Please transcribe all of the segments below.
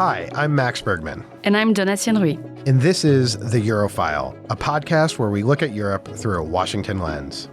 Hi, I'm Max Bergman. And I'm Donatien Rui. And this is The Eurofile, a podcast where we look at Europe through a Washington lens.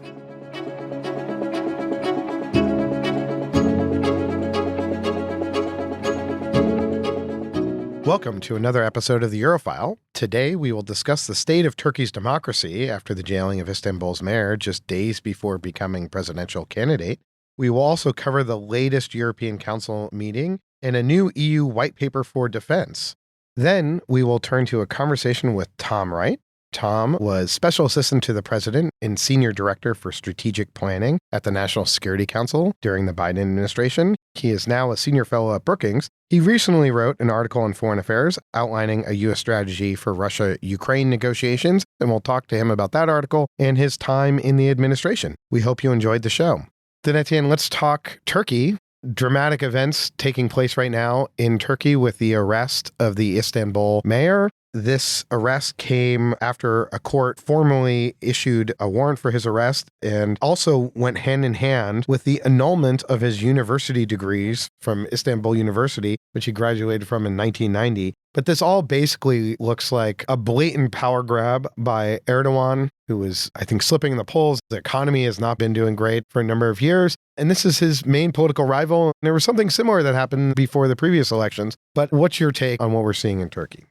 Welcome to another episode of The Eurofile. Today we will discuss the state of Turkey's democracy after the jailing of Istanbul's mayor just days before becoming presidential candidate. We will also cover the latest European Council meeting and a new EU white paper for defense. Then we will turn to a conversation with Tom Wright. Tom was special assistant to the president and senior director for strategic planning at the National Security Council during the Biden administration. He is now a senior fellow at Brookings. He recently wrote an article on foreign affairs outlining a U.S. strategy for Russia-Ukraine negotiations, and we'll talk to him about that article and his time in the administration. We hope you enjoyed the show. Donatien, let's talk Turkey. Dramatic events taking place right now in Turkey with the arrest of the Istanbul mayor. This arrest came after a court formally issued a warrant for his arrest and also went hand in hand with the annulment of his university degrees from Istanbul University, which he graduated from in 1990. But this all basically looks like a blatant power grab by Erdogan, who is, I think, slipping in the polls. The economy has not been doing great for a number of years. And this is his main political rival. There was something similar that happened before the previous elections. But what's your take on what we're seeing in Turkey?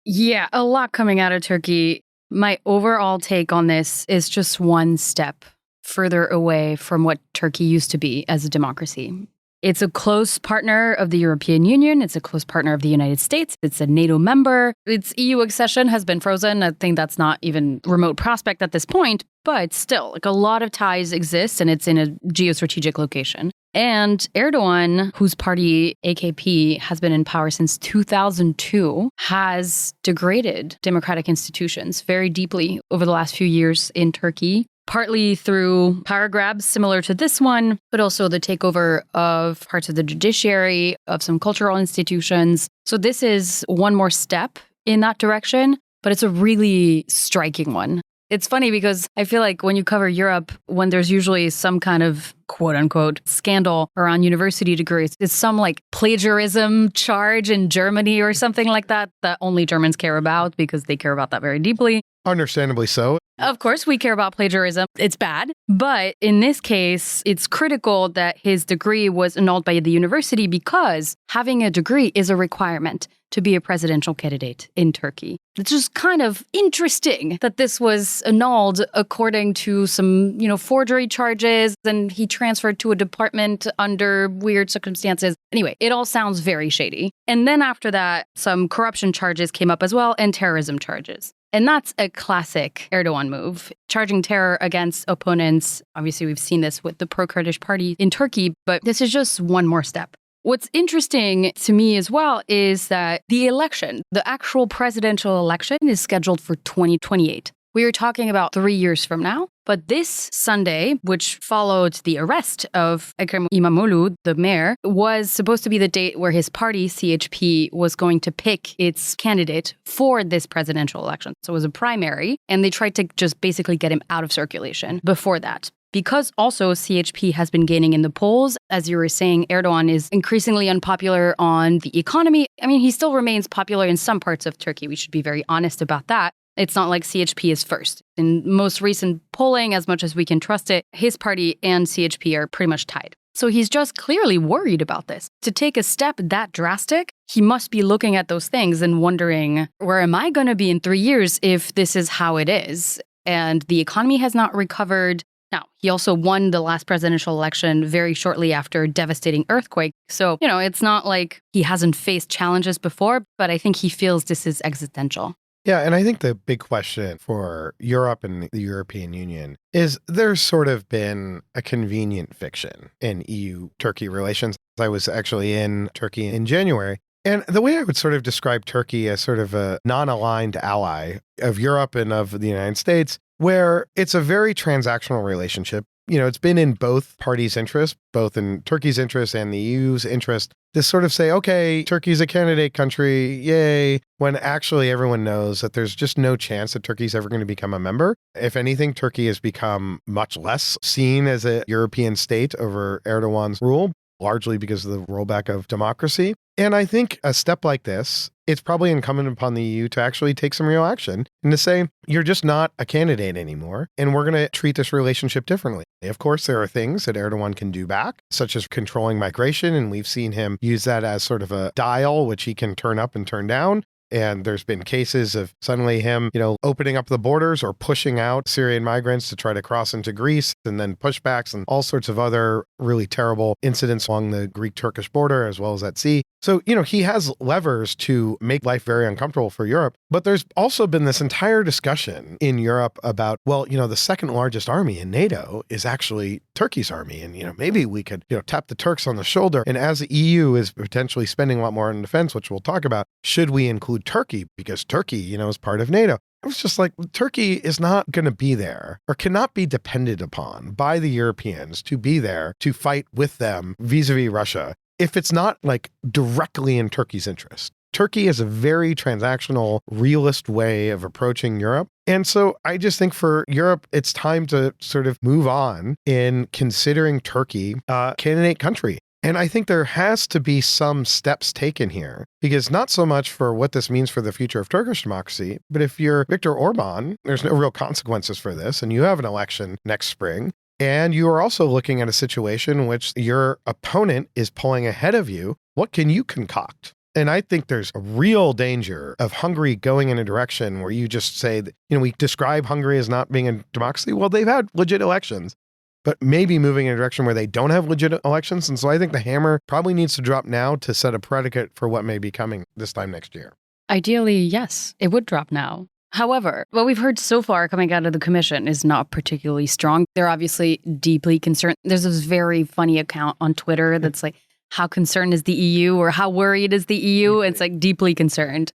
Yeah, a lot coming out of Turkey. My overall take on this is just one step further away from what Turkey used to be as a democracy. It's a close partner of the European Union. It's a close partner of the United States. It's a NATO member. Its EU accession has been frozen. I think that's not even a remote prospect at this point. But still, a lot of ties exist, and it's in a geostrategic location. And Erdogan, whose party, AKP, has been in power since 2002, has degraded democratic institutions very deeply over the last few years in Turkey. Partly through power grabs similar to this one, but also the takeover of parts of the judiciary, of some cultural institutions. So this is one more step in that direction, but it's a really striking one. It's funny because I feel like when you cover Europe, when there's usually some kind of quote unquote scandal around university degrees, it's some like plagiarism charge in Germany or something like that only Germans care about because they care about that very deeply. Understandably so. Of course, we care about plagiarism. It's bad. But in this case, it's critical that his degree was annulled by the university because having a degree is a requirement to be a presidential candidate in Turkey. It's just kind of interesting that this was annulled according to some, forgery charges, and he transferred to a department under weird circumstances. Anyway, it all sounds very shady. And then after that, some corruption charges came up as well and terrorism charges. And that's a classic Erdogan move, charging terror against opponents. Obviously, we've seen this with the pro-Kurdish party in Turkey, but this is just one more step. What's interesting to me as well is that the election, the actual presidential election, is scheduled for 2028. We are talking about 3 years from now. But this Sunday, which followed the arrest of Ekrem İmamoğlu, the mayor, was supposed to be the date where his party, CHP, was going to pick its candidate for this presidential election. So it was a primary, and they tried to just basically get him out of circulation before that. Because also CHP has been gaining in the polls, as you were saying, Erdogan is increasingly unpopular on the economy. I mean, he still remains popular in some parts of Turkey. We should be very honest about that. It's not like CHP is first. In most recent polling, as much as we can trust it, his party and CHP are pretty much tied. So he's just clearly worried about this. To take a step that drastic, he must be looking at those things and wondering, where am I going to be in 3 years if this is how it is? And the economy has not recovered. Now, he also won the last presidential election very shortly after a devastating earthquake. So, it's not like he hasn't faced challenges before, but I think he feels this is existential. Yeah, and I think the big question for Europe and the European Union is there's sort of been a convenient fiction in EU-Turkey relations. I was actually in Turkey in January, and the way I would sort of describe Turkey as sort of a non-aligned ally of Europe and of the United States, where it's a very transactional relationship. It's been in both parties' interest, both in Turkey's interest and the EU's interest, to sort of say, okay, Turkey's a candidate country, yay, when actually everyone knows that there's just no chance that Turkey's ever going to become a member. If anything, Turkey has become much less seen as a European state over Erdogan's rule. largely because of the rollback of democracy. And I think a step like this, it's probably incumbent upon the EU to actually take some real action and to say, you're just not a candidate anymore, and we're going to treat this relationship differently. Of course, there are things that Erdogan can do back, such as controlling migration, and we've seen him use that as sort of a dial, which he can turn up and turn down. And there's been cases of suddenly him, opening up the borders or pushing out Syrian migrants to try to cross into Greece, and then pushbacks and all sorts of other really terrible incidents along the Greek-Turkish border as well as at sea. So, he has levers to make life very uncomfortable for Europe. But there's also been this entire discussion in Europe about, the second largest army in NATO is actually Turkey's army. And, maybe we could, tap the Turks on the shoulder. And as the EU is potentially spending a lot more on defense, which we'll talk about, should we include Turkey? Because Turkey, is part of NATO. It was just like, Turkey is not going to be there or cannot be depended upon by the Europeans to be there to fight with them vis-a-vis Russia if it's not like directly in Turkey's interest. Turkey is a very transactional, realist way of approaching Europe. And so I just think for Europe, it's time to sort of move on in considering Turkey a candidate country. And I think there has to be some steps taken here, because not so much for what this means for the future of Turkish democracy, but if you're Viktor Orban, there's no real consequences for this, and you have an election next spring, and you are also looking at a situation in which your opponent is pulling ahead of you, what can you concoct? And I think there's a real danger of Hungary going in a direction where you just say that, we describe Hungary as not being a democracy. Well, they've had legit elections, but maybe moving in a direction where they don't have legit elections. And so I think the hammer probably needs to drop now to set a predicate for what may be coming this time next year. Ideally, yes, it would drop now. However, what we've heard so far coming out of the commission is not particularly strong. They're obviously deeply concerned. There's this very funny account on Twitter that's like, how concerned is the EU, or how worried is the EU? It's like deeply concerned,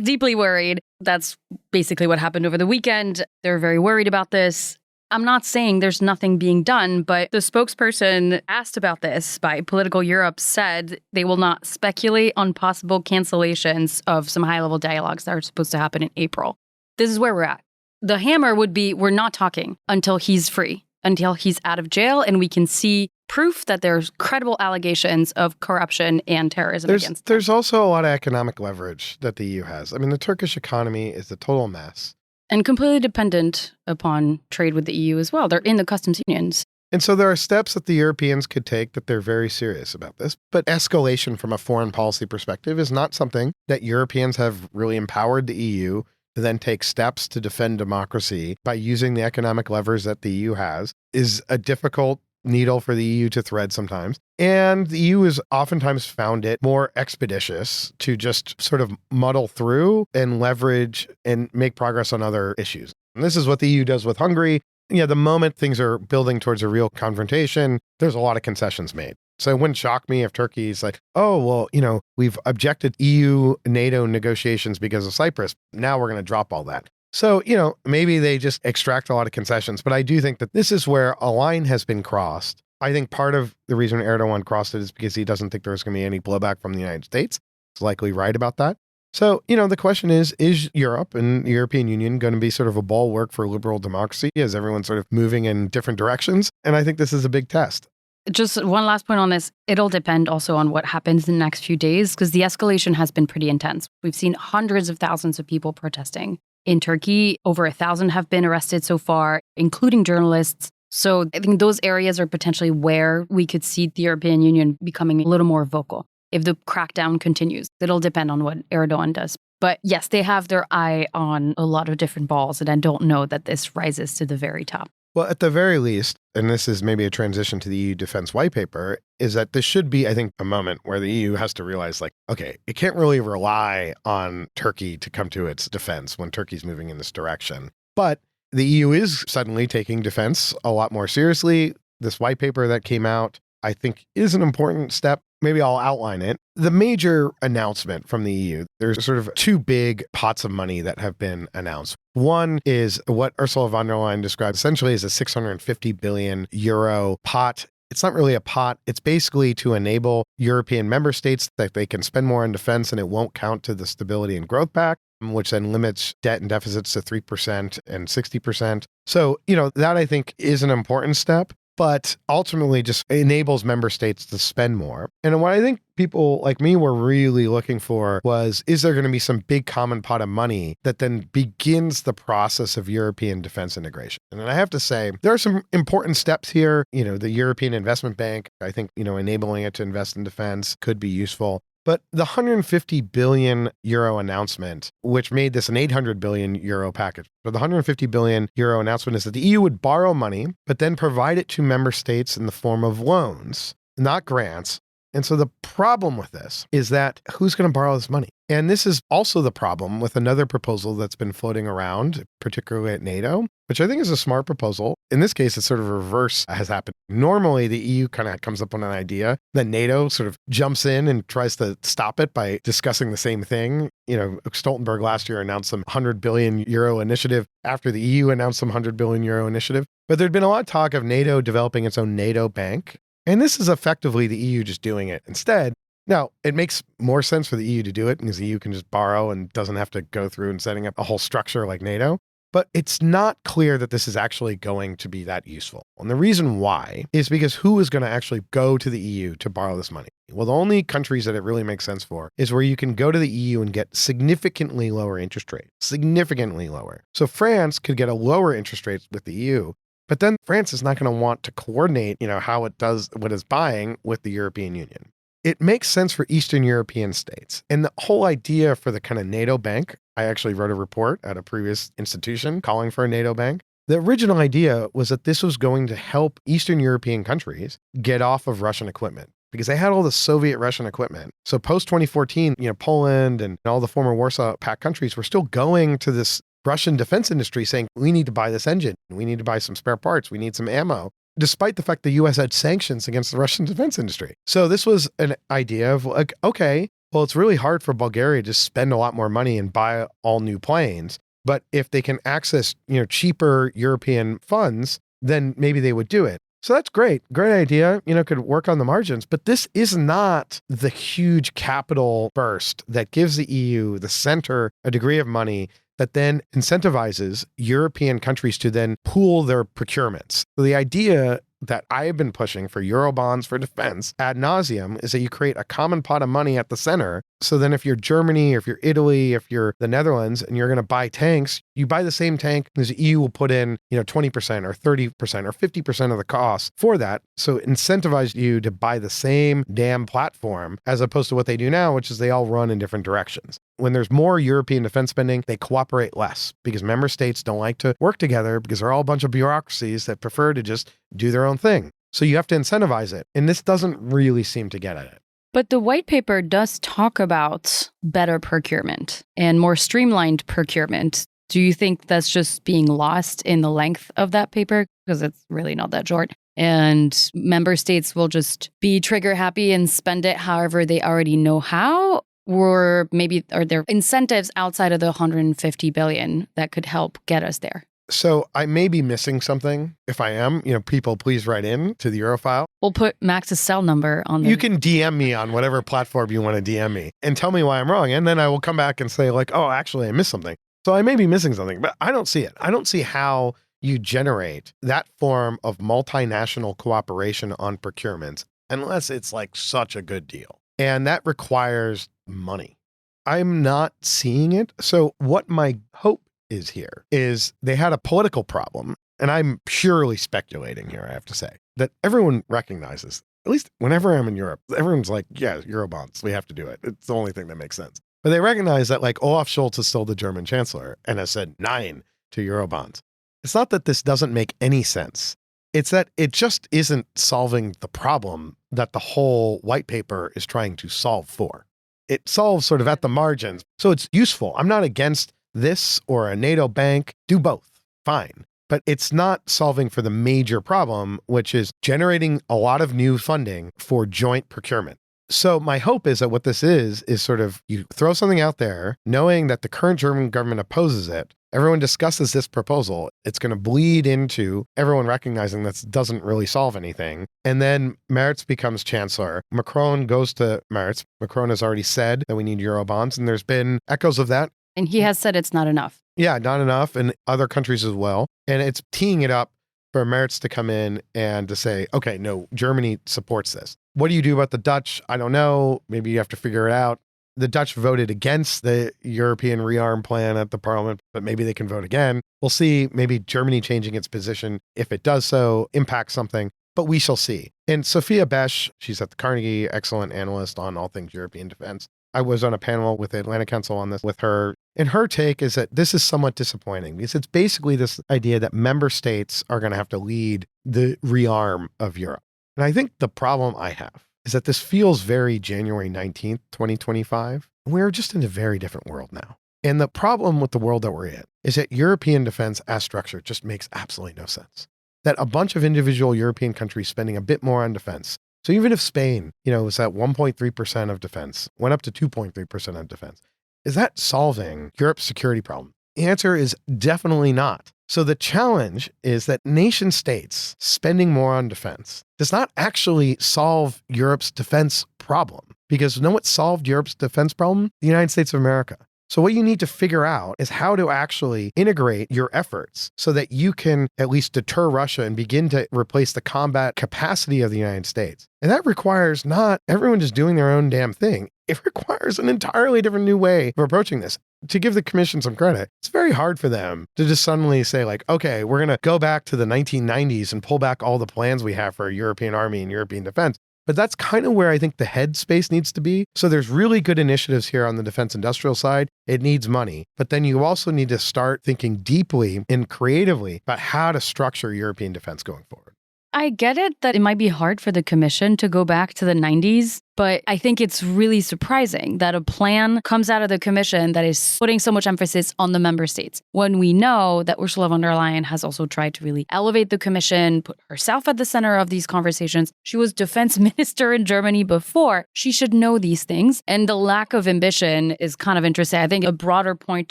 deeply worried. That's basically what happened over the weekend. They're very worried about this. I'm not saying there's nothing being done, but the spokesperson asked about this by Political Europe said they will not speculate on possible cancellations of some high-level dialogues that are supposed to happen in April. This is where we're at. The hammer would be, we're not talking until he's free, until he's out of jail, and we can see proof that there's credible allegations of corruption and terrorism against them. There's also a lot of economic leverage that the EU has. I mean, the Turkish economy is a total mess. And completely dependent upon trade with the EU as well. They're in the customs unions. And so there are steps that the Europeans could take that they're very serious about this. But escalation from a foreign policy perspective is not something that Europeans have really empowered the EU to then take steps to defend democracy by using the economic levers that the EU has is a difficult needle for the EU to thread sometimes. And the EU has oftentimes found it more expeditious to just sort of muddle through and leverage and make progress on other issues. And this is what the EU does with Hungary. The moment things are building towards a real confrontation, there's a lot of concessions made. So it wouldn't shock me if Turkey's like, oh, well, we've objected EU-NATO negotiations because of Cyprus. Now we're going to drop all that. So, maybe they just extract a lot of concessions, but I do think that this is where a line has been crossed. I think part of the reason Erdogan crossed it is because he doesn't think there's going to be any blowback from the United States. He's likely right about that. So, the question is Europe and the European Union going to be sort of a bulwark for liberal democracy as everyone's sort of moving in different directions? And I think this is a big test. Just one last point on this. It'll depend also on what happens in the next few days, because the escalation has been pretty intense. We've seen hundreds of thousands of people protesting. In Turkey, over 1,000 have been arrested so far, including journalists. So I think those areas are potentially where we could see the European Union becoming a little more vocal if the crackdown continues. It'll depend on what Erdogan does. But yes, they have their eye on a lot of different balls, and I don't know that this rises to the very top. Well, at the very least, and this is maybe a transition to the EU defense white paper, is that this should be, I think, a moment where the EU has to realize, like, okay, it can't really rely on Turkey to come to its defense when Turkey's moving in this direction. But the EU is suddenly taking defense a lot more seriously. This white paper that came out, I think, is an important step. Maybe I'll outline it. The major announcement from the EU, there's sort of two big pots of money that have been announced. One is what Ursula von der Leyen described essentially as a 650 billion euro pot. It's not really a pot. It's basically to enable European member states that they can spend more on defense and it won't count to the Stability and Growth Pact, which then limits debt and deficits to 3% and 60%. So, that I think is an important step. but ultimately just enables member states to spend more. And what I think people like me were really looking for was, is there going to be some big common pot of money that then begins the process of European defense integration? And I have to say, there are some important steps here. The European Investment Bank, I think, enabling it to invest in defense could be useful. But the 150 billion euro announcement, which made this an 800 billion euro package, but the 150 billion euro announcement is that the EU would borrow money, but then provide it to member states in the form of loans, not grants. And so the problem with this is that who's going to borrow this money? And this is also the problem with another proposal that's been floating around, particularly at NATO, which I think is a smart proposal. In this case, it's sort of reverse has happened. Normally, the EU kind of comes up with an idea, then NATO sort of jumps in and tries to stop it by discussing the same thing. Stoltenberg last year announced some 100 billion euro initiative after the EU announced some 100 billion euro initiative. But there'd been a lot of talk of NATO developing its own NATO bank. And this is effectively the EU just doing it instead. Now, it makes more sense for the EU to do it because the EU can just borrow and doesn't have to go through and setting up a whole structure like NATO. But it's not clear that this is actually going to be that useful. And the reason why is because who is going to actually go to the EU to borrow this money? Well, the only countries that it really makes sense for is where you can go to the EU and get significantly lower interest rates, significantly lower. So France could get a lower interest rate with the EU. But then France is not going to want to coordinate, how it does what it's buying with the European Union. It makes sense for Eastern European states. And the whole idea for the kind of NATO bank, I actually wrote a report at a previous institution calling for a NATO bank. The original idea was that this was going to help Eastern European countries get off of Russian equipment because they had all the Soviet Russian equipment. So post 2014, Poland and all the former Warsaw Pact countries were still going to this Russian defense industry saying, we need to buy this engine. We need to buy some spare parts. We need some ammo, despite the fact the US had sanctions against the Russian defense industry. So this was an idea of like, okay, well, it's really hard for Bulgaria to spend a lot more money and buy all new planes. But if they can access, cheaper European funds, then maybe they would do it. So that's great. Great idea, could work on the margins. But this is not the huge capital burst that gives the EU, the center, a degree of money that then incentivizes European countries to then pool their procurements. So the idea that I have been pushing for Eurobonds for defense ad nauseum is that you create a common pot of money at the center. So then if you're Germany, or if you're Italy, if you're the Netherlands, and you're going to buy tanks, you buy the same tank because the EU will put in, 20% or 30% or 50% of the cost for that. So incentivize you to buy the same damn platform as opposed to what they do now, which is they all run in different directions. When there's more European defense spending, they cooperate less because member states don't like to work together because they're all a bunch of bureaucracies that prefer to just do their own thing. So you have to incentivize it. And this doesn't really seem to get at it. But the white paper does talk about better procurement and more streamlined procurement. Do you think that's just being lost in the length of that paper? Because it's really not that short. And member states will just be trigger happy and spend it however they already know how? Or maybe are there incentives outside of the 150 billion that could help get us there? So I may be missing something. If I am, people, please write in to the Eurofile. We'll put Max's cell number on the... You can DM me on whatever platform you want to DM me and tell me why I'm wrong. And then I will come back and say like, oh, actually, I missed something. So I may be missing something, but I don't see it. I don't see how you generate that form of multinational cooperation on procurements unless it's like such a good deal. And that requires money. I'm not seeing it. So what my hope is here is they had a political problem, and I'm purely speculating here, I have to say, that everyone recognizes, at least whenever I'm in Europe, everyone's like, yeah, Eurobonds, we have to do it. It's the only thing that makes sense. But they recognize that like Olaf Scholz is still the German chancellor and has said 9 to Eurobonds. It's not that this doesn't make any sense. It's that it just isn't solving the problem that the whole white paper is trying to solve for. It solves sort of at the margins. So it's useful. I'm not against this or a NATO bank. Do both. Fine. But it's not solving for the major problem, which is generating a lot of new funding for joint procurement. So my hope is that what this is sort of you throw something out there, knowing that the current German government opposes it. Everyone discusses this proposal. It's going to bleed into everyone recognizing this doesn't really solve anything. And then Merz becomes chancellor. Macron goes to Merz. Macron has already said that we need Eurobonds, and there's been echoes of that. And he has said it's not enough. Yeah, not enough, and other countries as well. And it's teeing it up for Merz to come in and to say, okay, no, Germany supports this. What do you do about the Dutch? I don't know. Maybe you have to figure it out. The Dutch voted against the European rearm plan at the parliament, but maybe they can vote again. We'll see. Maybe Germany changing its position, if it does so, impacts something, but we shall see. And Sophia Besch, she's at the Carnegie, excellent analyst on all things European defense. I was on a panel with the Atlantic Council on this with her. And her take is that this is somewhat disappointing because it's basically this idea that member states are going to have to lead the rearm of Europe. And I think the problem I have is that this feels very January 19th, 2025. We're just in a very different world now. And the problem with the world that we're in is that European defense as structure just makes absolutely no sense. That a bunch of individual European countries spending a bit more on defense. So even if Spain, was at 1.3% of defense, went up to 2.3% of defense, is that solving Europe's security problem? The answer is definitely not. So the challenge is that nation states spending more on defense does not actually solve Europe's defense problem. Because you know what solved Europe's defense problem? The United States of America. So what you need to figure out is how to actually integrate your efforts so that you can at least deter Russia and begin to replace the combat capacity of the United States. And that requires not everyone just doing their own damn thing. It requires an entirely different new way of approaching this. To give the commission some credit, it's very hard for them to just suddenly say like, okay, we're going to go back to the 1990s and pull back all the plans we have for a European army and European defense. But that's kind of where I think the headspace needs to be. So there's really good initiatives here on the defense industrial side. It needs money. But then you also need to start thinking deeply and creatively about how to structure European defense going forward. I get it that it might be hard for the commission to go back to the 90s, but I think it's really surprising that a plan comes out of the commission that is putting so much emphasis on the member states, when we know that Ursula von der Leyen has also tried to really elevate the commission, put herself at the center of these conversations. She was defense minister in Germany before. She should know these things. And the lack of ambition is kind of interesting. I think a broader point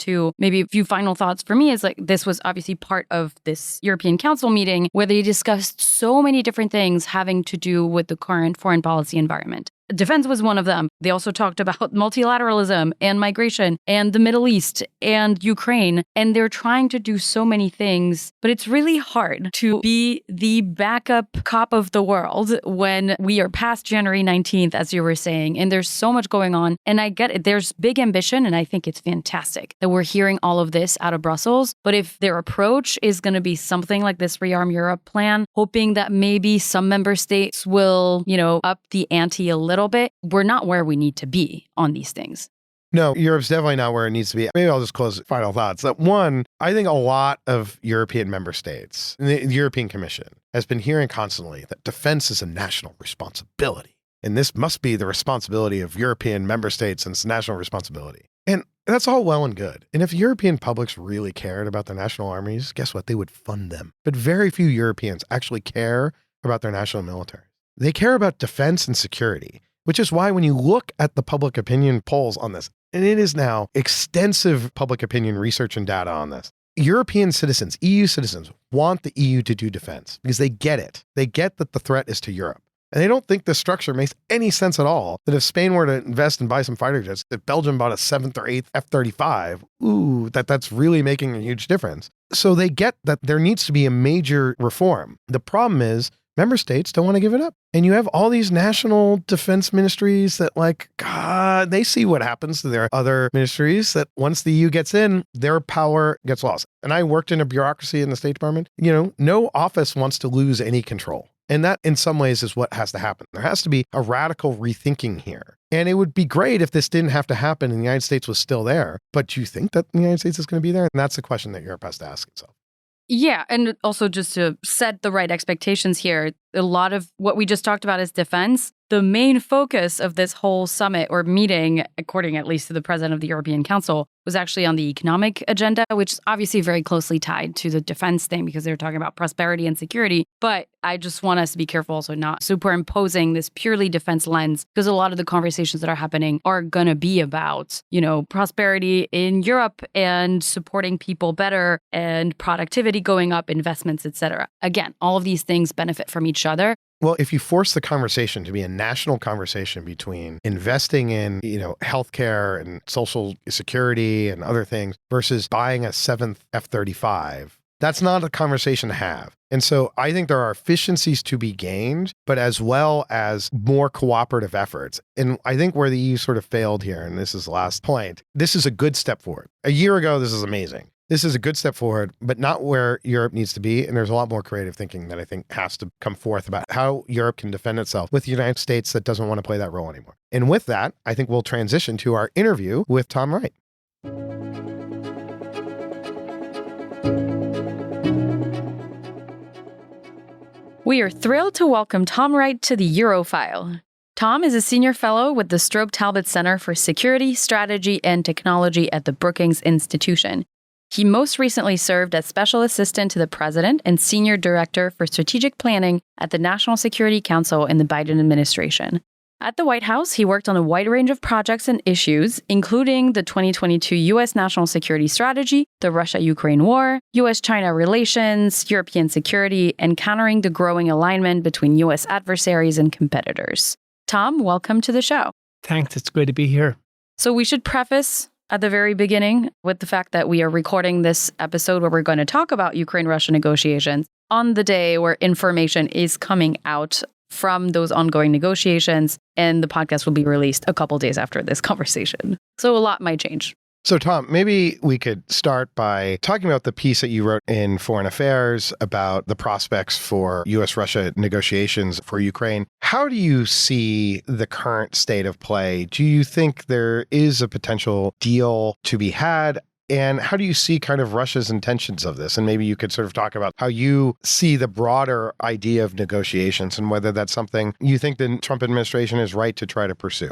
too, maybe a few final thoughts for me is like, this was obviously part of this European Council meeting where they discussed so many different things having to do with the current foreign policy environment. Defense was one of them. They also talked about multilateralism and migration and the Middle East and Ukraine. And they're trying to do so many things, but it's really hard to be the backup cop of the world when we are past January 19th, as you were saying, and there's so much going on. And I get it. There's big ambition, and I think it's fantastic that we're hearing all of this out of Brussels. But if their approach is going to be something like this Rearm Europe plan, hoping that maybe some member states will, up the ante a little bit, we're not where we need to be on these things. No, Europe's definitely not where it needs to be. Maybe I'll just close with final thoughts. That one, I think a lot of European member states, the European Commission, has been hearing constantly that defense is a national responsibility. And this must be the responsibility of European member states and it's national responsibility. And that's all well and good. And if European publics really cared about their national armies, guess what? They would fund them. But very few Europeans actually care about their national military. They care about defense and security, which is why when you look at the public opinion polls on this, and it is now extensive public opinion research and data on this, European citizens, EU citizens, want the EU to do defense because they get it. They get that the threat is to Europe. And they don't think this structure makes any sense at all, that if Spain were to invest and buy some fighter jets, if Belgium bought a 7th or 8th F-35, that's really making a huge difference. So they get that there needs to be a major reform. The problem is member states don't want to give it up. And you have all these national defense ministries that they see what happens to their other ministries, that once the EU gets in, their power gets lost. And I worked in a bureaucracy in the State Department. No office wants to lose any control. And that, in some ways, is what has to happen. There has to be a radical rethinking here. And it would be great if this didn't have to happen and the United States was still there. But do you think that the United States is going to be there? And that's the question that Europe has to ask itself. Yeah, and also just to set the right expectations here, a lot of what we just talked about is defense. The main focus of this whole summit or meeting, according at least to the president of the European Council, was actually on the economic agenda, which is obviously very closely tied to the defense thing because they're talking about prosperity and security. But I just want us to be careful also not superimposing this purely defense lens, because a lot of the conversations that are happening are going to be about, prosperity in Europe and supporting people better and productivity going up, investments, etc. Again, all of these things benefit from each other. Well, if you force the conversation to be a national conversation between investing in, healthcare and social security and other things versus buying a 7th F-35, That's not a conversation to have. And so I think there are efficiencies to be gained, but as well as more cooperative efforts. And I think where the EU sort of failed here, and this is the last point, this is a good step forward. A year ago, this is amazing. This is a good step forward, but not where Europe needs to be. And there's a lot more creative thinking that I think has to come forth about how Europe can defend itself with the United States that doesn't want to play that role anymore. And with that, I think we'll transition to our interview with Tom Wright. We are thrilled to welcome Tom Wright to the Eurofile. Tom is a senior fellow with the Strobe Talbot Center for Security, Strategy, and Technology at the Brookings Institution. He most recently served as Special Assistant to the President and Senior Director for Strategic Planning at the National Security Council in the Biden administration. At the White House, he worked on a wide range of projects and issues, including the 2022 U.S. National Security Strategy, the Russia-Ukraine war, U.S.-China relations, European security, and countering the growing alignment between U.S. adversaries and competitors. Tom, welcome to the show. Thanks. It's great to be here. So we should preface at the very beginning with the fact that we are recording this episode where we're going to talk about Ukraine-Russia negotiations on the day where information is coming out from those ongoing negotiations, and the podcast will be released a couple days after this conversation. So a lot might change. So Tom, maybe we could start by talking about the piece that you wrote in Foreign Affairs about the prospects for U.S.-Russia negotiations for Ukraine. How do you see the current state of play? Do you think there is a potential deal to be had? And how do you see kind of Russia's intentions of this? And maybe you could sort of talk about how you see the broader idea of negotiations and whether that's something you think the Trump administration is right to try to pursue.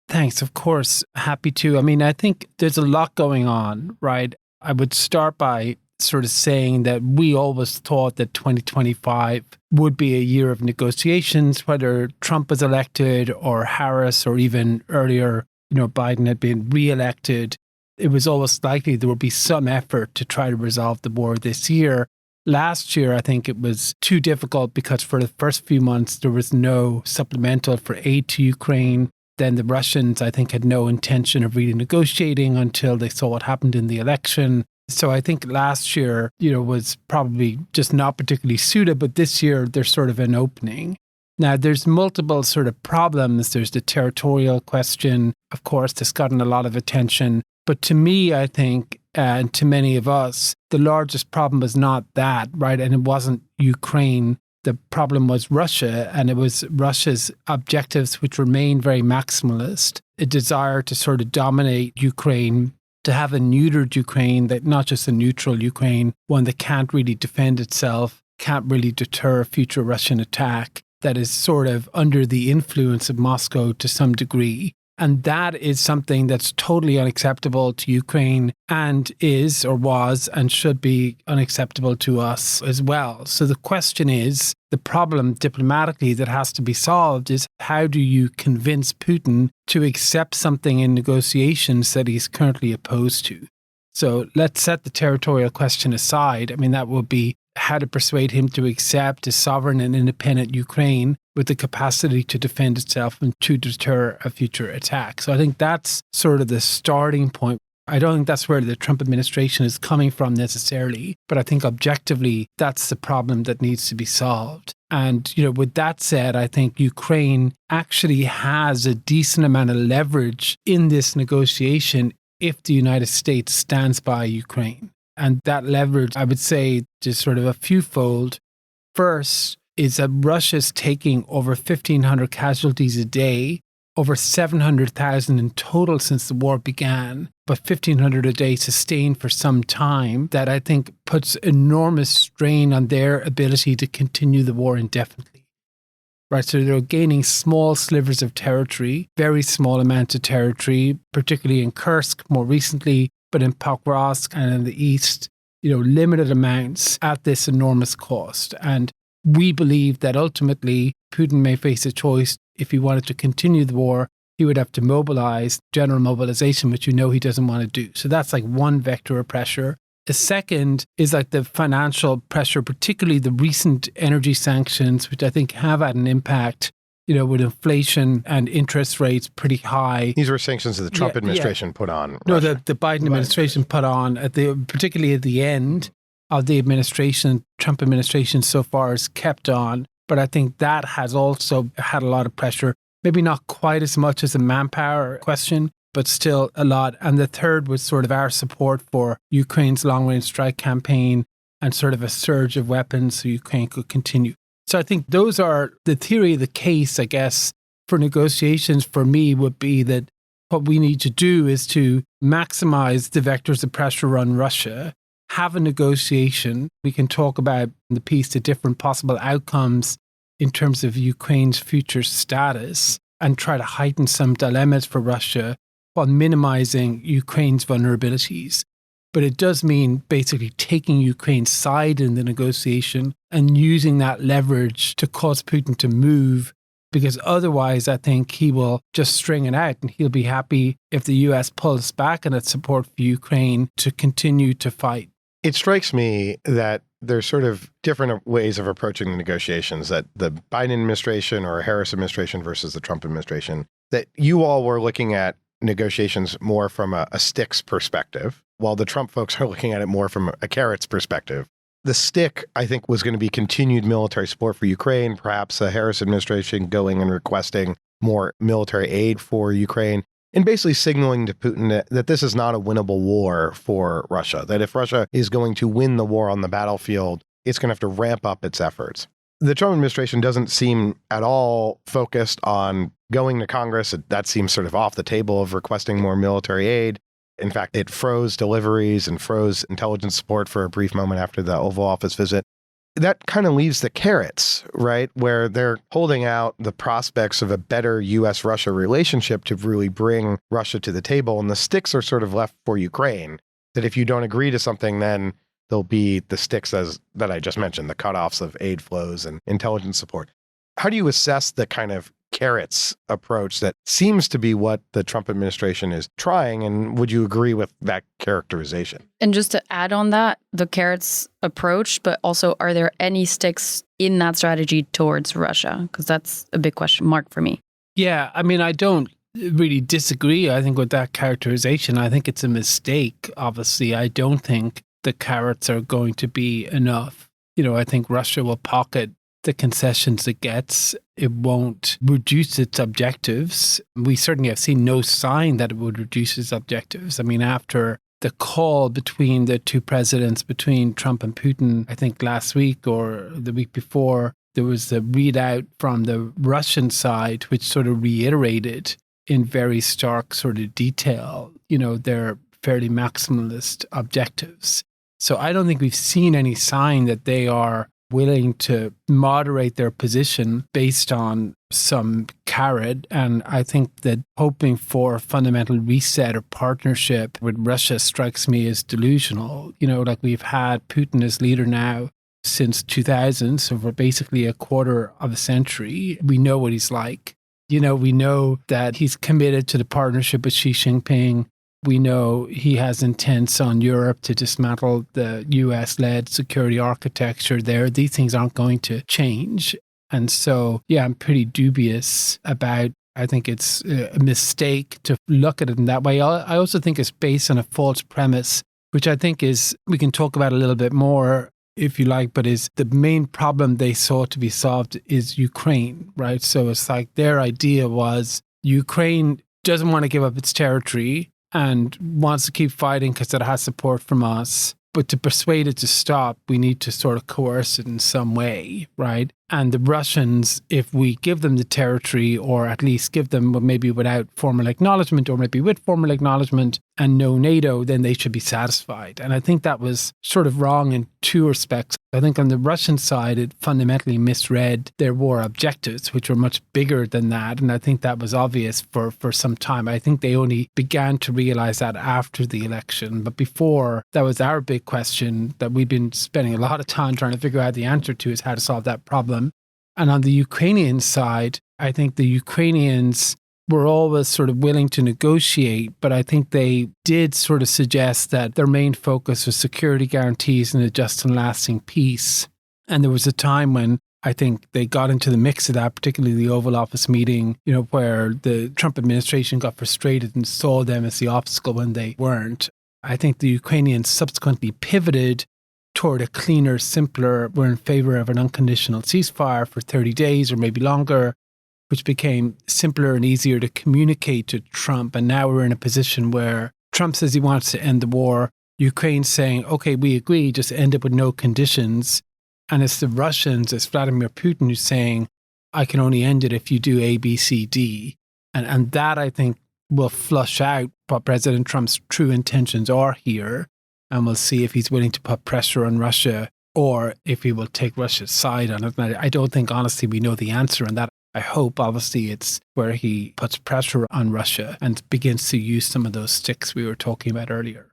Thanks. Of course. Happy to. I mean, I think there's a lot going on, right? I would start by sort of saying that we always thought that 2025 would be a year of negotiations, whether Trump was elected or Harris or even earlier, Biden had been reelected. It was always likely there would be some effort to try to resolve the war this year. Last year, I think it was too difficult because for the first few months, there was no supplemental for aid to Ukraine. Then the Russians, I think, had no intention of really negotiating until they saw what happened in the election. So I think last year, was probably just not particularly suited, but this year there's sort of an opening. Now, there's multiple sort of problems. There's the territorial question, of course, that's gotten a lot of attention. But to me, I think, and to many of us, the largest problem was not that, right? And it wasn't Ukraine. The problem was Russia, and it was Russia's objectives, which remain very maximalist, a desire to sort of dominate Ukraine, to have a neutered Ukraine, that not just a neutral Ukraine, one that can't really defend itself, can't really deter a future Russian attack, that is sort of under the influence of Moscow to some degree. And that is something that's totally unacceptable to Ukraine and is or was and should be unacceptable to us as well. So the question is, the problem diplomatically that has to be solved is how do you convince Putin to accept something in negotiations that he's currently opposed to? So let's set the territorial question aside. I mean, that would be how to persuade him to accept a sovereign and independent Ukraine with the capacity to defend itself and to deter a future attack. So I think that's sort of the starting point. I don't think that's where the Trump administration is coming from necessarily, but I think objectively, that's the problem that needs to be solved. And, with that said, I think Ukraine actually has a decent amount of leverage in this negotiation if the United States stands by Ukraine. And that leverage, I would say, is sort of a fewfold. First is that Russia's taking over 1,500 casualties a day, over 700,000 in total since the war began, but 1,500 a day sustained for some time, that I think puts enormous strain on their ability to continue the war indefinitely. Right, so they're gaining small slivers of territory, very small amounts of territory, particularly in Kursk more recently, but in Pokrovsk and in the east, limited amounts at this enormous cost. And we believe that ultimately Putin may face a choice. If he wanted to continue the war, he would have to mobilize, general mobilization, which he doesn't want to do. So that's like one vector of pressure. The second is like the financial pressure, particularly the recent energy sanctions, which I think have had an impact, with inflation and interest rates pretty high. These were sanctions that the Trump administration put on No, Russia. the Biden administration put on, particularly at the end. of the administration, Trump administration so far has kept on. But I think that has also had a lot of pressure, maybe not quite as much as the manpower question, but still a lot. And the third was sort of our support for Ukraine's long-range strike campaign and sort of a surge of weapons so Ukraine could continue. So I think those are the theory of the case, I guess, for negotiations for me would be that what we need to do is to maximize the vectors of pressure on Russia, have a negotiation. We can talk about in the piece the different possible outcomes in terms of Ukraine's future status and try to heighten some dilemmas for Russia while minimizing Ukraine's vulnerabilities. But it does mean basically taking Ukraine's side in the negotiation and using that leverage to cause Putin to move, because otherwise I think he will just string it out and he'll be happy if the US pulls back on its support for Ukraine to continue to fight. It strikes me that there's sort of different ways of approaching the negotiations, that the Biden administration or Harris administration versus the Trump administration, that you all were looking at negotiations more from a sticks perspective, while the Trump folks are looking at it more from a carrots perspective. The stick, I think, was going to be continued military support for Ukraine, perhaps the Harris administration going and requesting more military aid for Ukraine, and basically signaling to Putin that this is not a winnable war for Russia, that if Russia is going to win the war on the battlefield, it's going to have to ramp up its efforts. The Trump administration doesn't seem at all focused on going to Congress. That seems sort of off the table of requesting more military aid. In fact, it froze deliveries and froze intelligence support for a brief moment after the Oval Office visit. That kind of leaves the carrots, right, where they're holding out the prospects of a better U.S.-Russia relationship to really bring Russia to the table. And the sticks are sort of left for Ukraine, that if you don't agree to something, then there'll be the sticks that I just mentioned, the cutoffs of aid flows and intelligence support. How do you assess the kind of carrots approach that seems to be what the Trump administration is trying? And would you agree with that characterization? And just to add on that, the carrots approach, but also are there any sticks in that strategy towards Russia? Because that's a big question mark for me. Yeah, I mean, I don't really disagree, I think, with that characterization. I think it's a mistake, obviously. I don't think the carrots are going to be enough. I think Russia will pocket the concessions it gets. It won't reduce its objectives. We certainly have seen no sign that it would reduce its objectives. I mean, after the call between the two presidents, between Trump and Putin, I think last week or the week before, there was a readout from the Russian side, which sort of reiterated in very stark sort of detail, their fairly maximalist objectives. So I don't think we've seen any sign that they are willing to moderate their position based on some carrot. And I think that hoping for a fundamental reset or partnership with Russia strikes me as delusional. Like we've had Putin as leader now since 2000, so for basically a quarter of a century. We know what he's like. We know that he's committed to the partnership with Xi Jinping. We know he has intents on Europe to dismantle the US-led security architecture there. These things aren't going to change. And so, I'm pretty dubious about, I think it's a mistake to look at it in that way. I also think it's based on a false premise, which I think is, we can talk about a little bit more if you like, but is the main problem they sought to be solved is Ukraine, right? So it's like their idea was Ukraine doesn't want to give up its territory and wants to keep fighting because it has support from us. But to persuade it to stop, we need to sort of coerce it in some way, right? And the Russians, if we give them the territory, or at least give them maybe without formal acknowledgement, or maybe with formal acknowledgement and no NATO, then they should be satisfied. And I think that was sort of wrong in two respects. I think on the Russian side, it fundamentally misread their war objectives, which were much bigger than that. And I think that was obvious for some time. I think they only began to realize that after the election. But before, that was our big question that we've been spending a lot of time trying to figure out the answer to, is how to solve that problem. And on the Ukrainian side, I think the Ukrainians were always sort of willing to negotiate, but I think they did sort of suggest that their main focus was security guarantees and a just and lasting peace. And there was a time when I think they got into the mix of that, particularly the Oval Office meeting, where the Trump administration got frustrated and saw them as the obstacle when they weren't. I think the Ukrainians subsequently pivoted toward a cleaner, simpler, we're in favor of an unconditional ceasefire for 30 days or maybe longer, which became simpler and easier to communicate to Trump. And now we're in a position where Trump says he wants to end the war. Ukraine's saying, okay, we agree, just end it with no conditions. And it's the Russians, it's Vladimir Putin who's saying, I can only end it if you do A, B, C, D. And that, I think, will flush out what President Trump's true intentions are here. And we'll see if he's willing to put pressure on Russia or if he will take Russia's side on it. And I don't think, honestly, we know the answer on that. I hope, obviously, it's where he puts pressure on Russia and begins to use some of those sticks we were talking about earlier.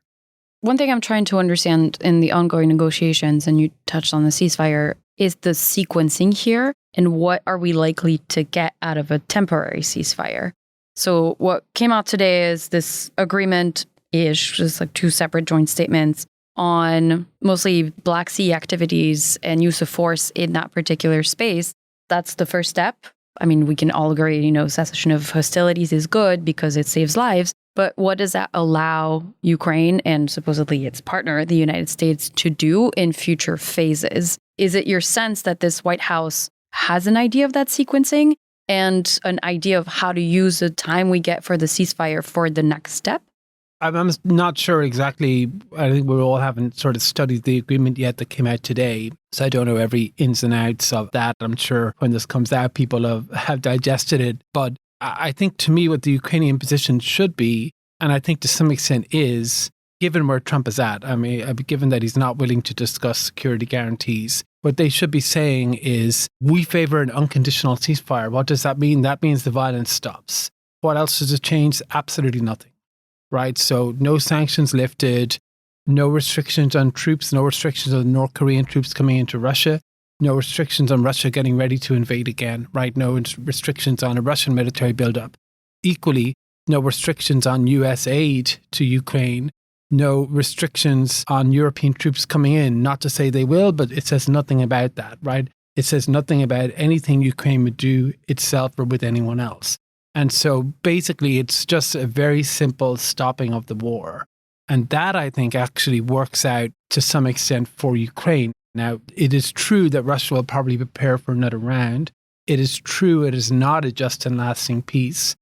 One thing I'm trying to understand in the ongoing negotiations, and you touched on the ceasefire, is the sequencing here and what are we likely to get out of a temporary ceasefire? So what came out today is this agreement-ish, just like two separate joint statements on mostly Black Sea activities and use of force in that particular space. That's the first step. I mean, we can all agree, cessation of hostilities is good because it saves lives. But what does that allow Ukraine and supposedly its partner, the United States, to do in future phases? Is it your sense that this White House has an idea of that sequencing and an idea of how to use the time we get for the ceasefire for the next step? I'm not sure exactly. I think we all haven't sort of studied the agreement yet that came out today. So I don't know every ins and outs of that. I'm sure when this comes out, people have digested it. But I think to me what the Ukrainian position should be, and I think to some extent is, given where Trump is at, I mean, given that he's not willing to discuss security guarantees, what they should be saying is, we favor an unconditional ceasefire. What does that mean? That means the violence stops. What else does it change? Absolutely nothing. Right? So no sanctions lifted, no restrictions on troops, no restrictions on North Korean troops coming into Russia, no restrictions on Russia getting ready to invade again, right? No restrictions on a Russian military buildup. Equally, no restrictions on US aid to Ukraine, no restrictions on European troops coming in. Not to say they will, but it says nothing about that, right? It says nothing about anything Ukraine would do itself or with anyone else. And so basically, it's just a very simple stopping of the war. And that, I think, actually works out to some extent for Ukraine. Now, it is true that Russia will probably prepare for another round. It is true it is not a just and lasting peace.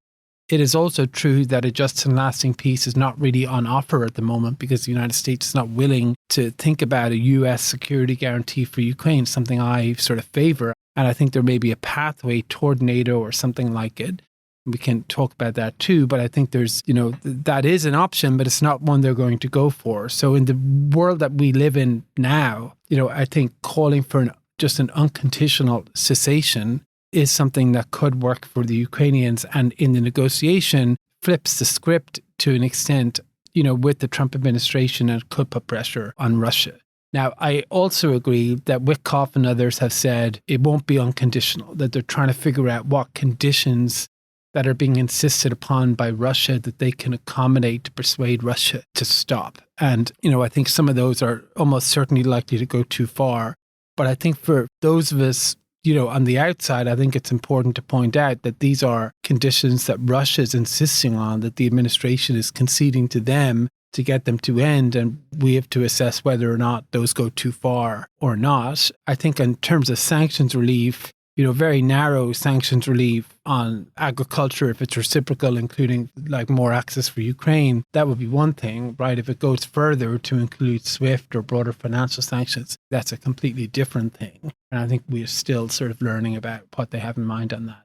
It is also true that a just and lasting peace is not really on offer at the moment because the United States is not willing to think about a US security guarantee for Ukraine, something I sort of favor. And I think there may be a pathway toward NATO or something like it. We can talk about that too, but I think there's, that is an option, but it's not one they're going to go for. So in the world that we live in now, I think calling for just an unconditional cessation is something that could work for the Ukrainians, and in the negotiation flips the script to an extent, with the Trump administration, and could put pressure on Russia. Now, I also agree that Witkoff and others have said it won't be unconditional, that they're trying to figure out what conditions that are being insisted upon by Russia that they can accommodate to persuade Russia to stop. And, I think some of those are almost certainly likely to go too far. But I think for those of us, on the outside, I think it's important to point out that these are conditions that Russia is insisting on, that the administration is conceding to them to get them to end. And we have to assess whether or not those go too far or not. I think in terms of sanctions relief, very narrow sanctions relief on agriculture, if it's reciprocal, including like more access for Ukraine, that would be one thing, right? If it goes further to include SWIFT or broader financial sanctions, that's a completely different thing. And I think we're still sort of learning about what they have in mind on that.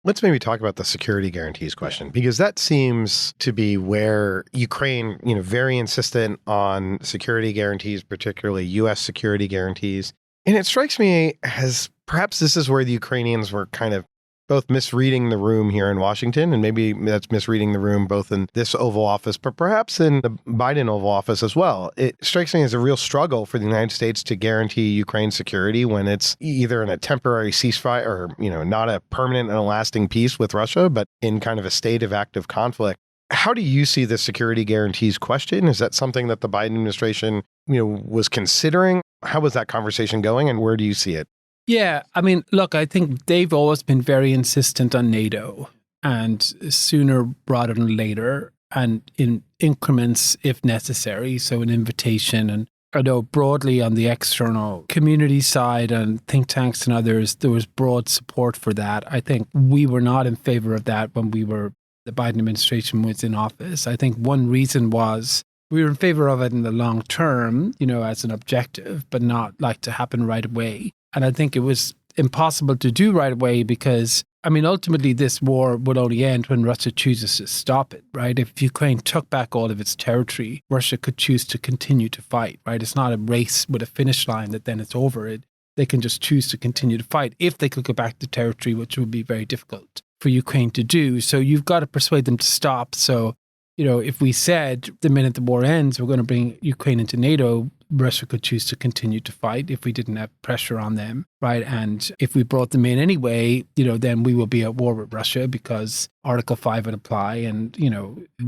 Let's maybe talk about the security guarantees question, because that seems to be where Ukraine, very insistent on security guarantees, particularly U.S. security guarantees. And it strikes me as perhaps this is where the Ukrainians were kind of both misreading the room here in Washington, and maybe that's misreading the room both in this Oval Office, but perhaps in the Biden Oval Office as well. It strikes me as a real struggle for the United States to guarantee Ukraine's security when it's either in a temporary ceasefire or, not a permanent and a lasting peace with Russia, but in kind of a state of active conflict. How do you see the security guarantees question? Is that something that the Biden administration, was considering? How was that conversation going, and where do you see it? Yeah, I mean, look, I think they've always been very insistent on NATO, and sooner rather than later, and in increments if necessary. So an invitation and I know broadly on the external community side and think tanks and others, there was broad support for that. I think we were not in favor of that when the Biden administration was in office. I think one reason was we were in favor of it in the long term, as an objective, but not like to happen right away. And I think it was impossible to do right away because, ultimately this war would only end when Russia chooses to stop it, right? If Ukraine took back all of its territory, Russia could choose to continue to fight, right? It's not a race with a finish line that then it's over. They can just choose to continue to fight if they could go back to territory, which would be very difficult for Ukraine to do. So you've got to persuade them to stop. So, if we said the minute the war ends, we're going to bring Ukraine into NATO, Russia could choose to continue to fight if we didn't have pressure on them, right? And if we brought them in anyway, then we will be at war with Russia because Article 5 would apply. And,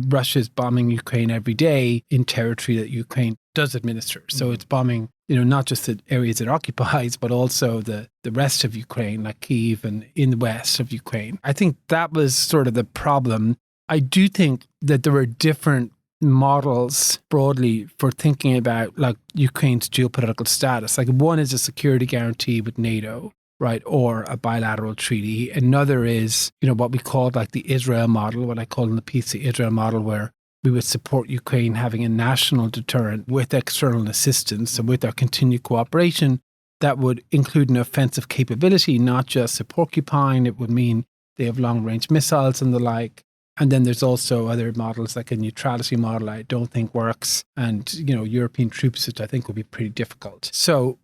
Russia's bombing Ukraine every day in territory that Ukraine does administer. So it's bombing, not just the areas it occupies, but also the rest of Ukraine, like Kyiv and in the west of Ukraine. I think that was sort of the problem. I do think that there are different models broadly for thinking about like Ukraine's geopolitical status. Like one is a security guarantee with NATO, right? Or a bilateral treaty. Another is, what we call like the Israel model, what I call in the piece the Israel model, where we would support Ukraine having a national deterrent with external assistance. So with our continued cooperation, that would include an offensive capability, not just a porcupine. It would mean they have long-range missiles and the like. And then there's also other models like a neutrality model I don't think works. And, European troops, which I think would be pretty difficult. So,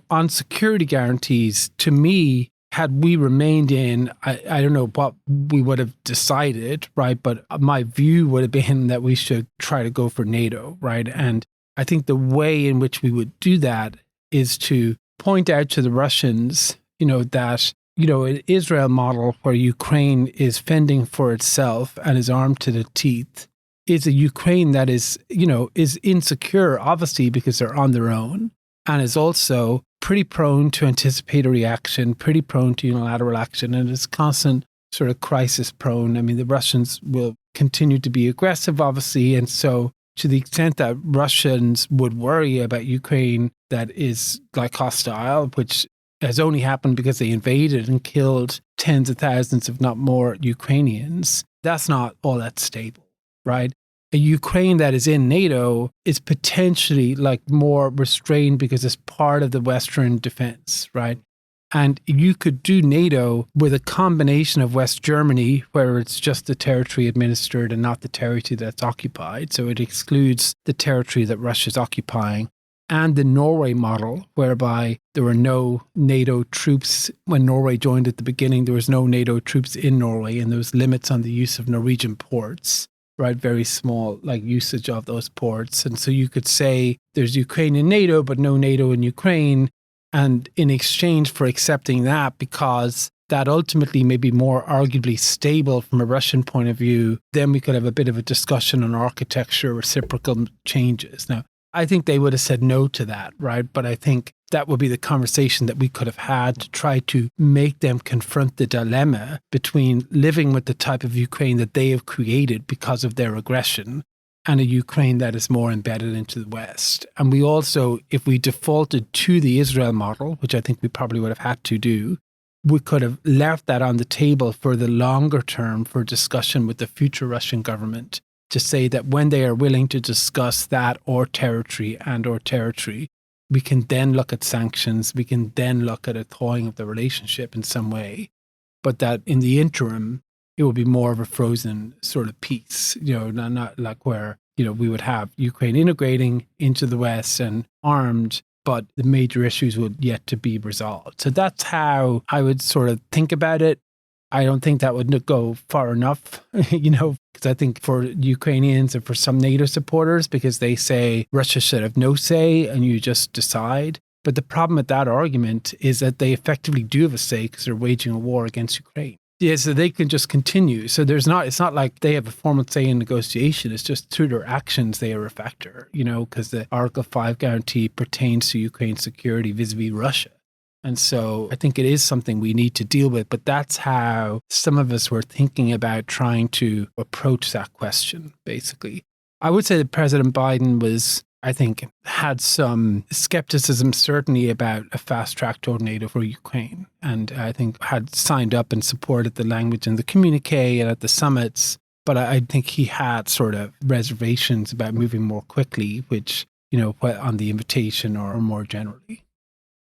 on security guarantees, to me, had we remained in, I don't know what we would have decided, right? But my view would have been that we should try to go for NATO, right? And I think the way in which we would do that is to point out to the Russians, that an Israel model where Ukraine is fending for itself and is armed to the teeth is a Ukraine that is insecure, obviously, because they're on their own, and is also pretty prone to anticipatory action, pretty prone to unilateral action, and is constant sort of crisis prone. The Russians will continue to be aggressive, obviously, and so to the extent that Russians would worry about Ukraine that is like hostile, which has only happened because they invaded and killed tens of thousands, if not more, Ukrainians, that's not all that stable, right? A Ukraine that is in NATO is potentially like more restrained because it's part of the Western defense, right? And you could do NATO with a combination of West Germany, where it's just the territory administered and not the territory that's occupied. So it excludes the territory that Russia's occupying. And the Norway model, whereby there were no NATO troops. When Norway joined at the beginning, there was no NATO troops in Norway, and there was limits on the use of Norwegian ports, right? Very small, like usage of those ports. And so you could say there's Ukraine in NATO, but no NATO in Ukraine. And in exchange for accepting that, because that ultimately may be more arguably stable from a Russian point of view, then we could have a bit of a discussion on architecture, reciprocal changes. Now, I think they would have said no to that, right? But I think that would be the conversation that we could have had to try to make them confront the dilemma between living with the type of Ukraine that they have created because of their aggression and a Ukraine that is more embedded into the West. And we also, if we defaulted to the Israel model, which I think we probably would have had to do, we could have left that on the table for the longer term for discussion with the future Russian government, to say that when they are willing to discuss that or territory, we can then look at sanctions, we can then look at a thawing of the relationship in some way, but that in the interim, it will be more of a frozen sort of peace, not like where, we would have Ukraine integrating into the West and armed, but the major issues would yet to be resolved. So that's how I would sort of think about it. I don't think that would go far enough, because I think for Ukrainians and for some NATO supporters, because they say Russia should have no say and you just decide. But the problem with that argument is that they effectively do have a say because they're waging a war against Ukraine. Yeah, so they can just continue. So it's not like they have a formal say in negotiation. It's just through their actions they are a factor, because the Article 5 guarantee pertains to Ukraine's security vis-a-vis Russia. And so I think it is something we need to deal with, but that's how some of us were thinking about trying to approach that question, basically. I would say that President Biden was I think, had some skepticism, certainly about a fast track toward NATO for Ukraine. And I think had signed up and supported the language in the communique and at the summits. But I think he had sort of reservations about moving more quickly, which, on the invitation or more generally.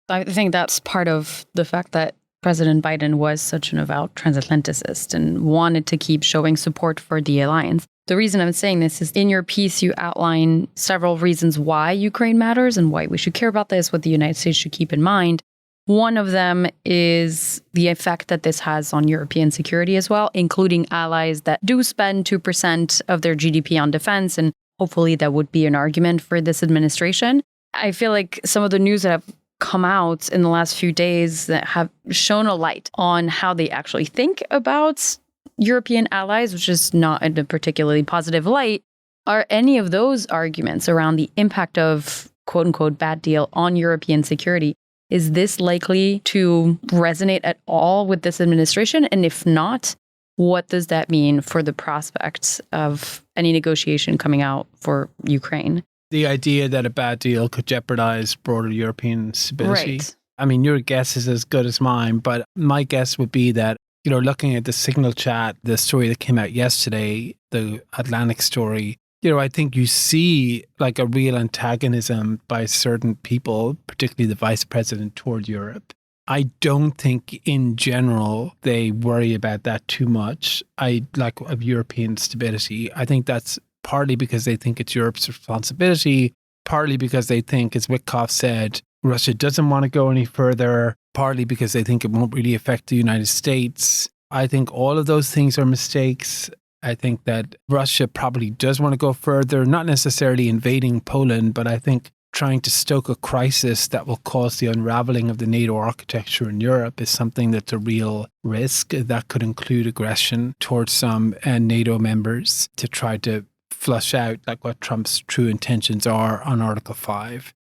I think that's part of the fact that President Biden was such an avowed transatlanticist and wanted to keep showing support for the alliance. The reason I'm saying this is in your piece, you outline several reasons why Ukraine matters and why we should care about this, what the United States should keep in mind. One of them is the effect that this has on European security as well, including allies that do spend 2% of their GDP on defense. And hopefully that would be an argument for this administration. I feel like some of the news that have come out in the last few days that have shown a light on how they actually think about European allies, which is not in a particularly positive light. Are any of those arguments around the impact of quote unquote bad deal on European security, is this likely to resonate at all with this administration? And if not, what does that mean for the prospects of any negotiation coming out for Ukraine? The idea that a bad deal could jeopardize broader European stability. Right. I mean, your guess is as good as mine, but my guess would be that, looking at the Signal chat, the story that came out yesterday, the Atlantic story, I think you see like a real antagonism by certain people, particularly the vice president, toward Europe. I don't think in general they worry about that too much. Of European stability. I think that's partly because they think it's Europe's responsibility, partly because they think, as Witkoff said, Russia doesn't want to go any further, partly because they think it won't really affect the United States. I think all of those things are mistakes. I think that Russia probably does want to go further, not necessarily invading Poland, but I think trying to stoke a crisis that will cause the unraveling of the NATO architecture in Europe is something that's a real risk. That could include aggression towards some NATO members to try to flush out like what Trump's true intentions are on Article 5.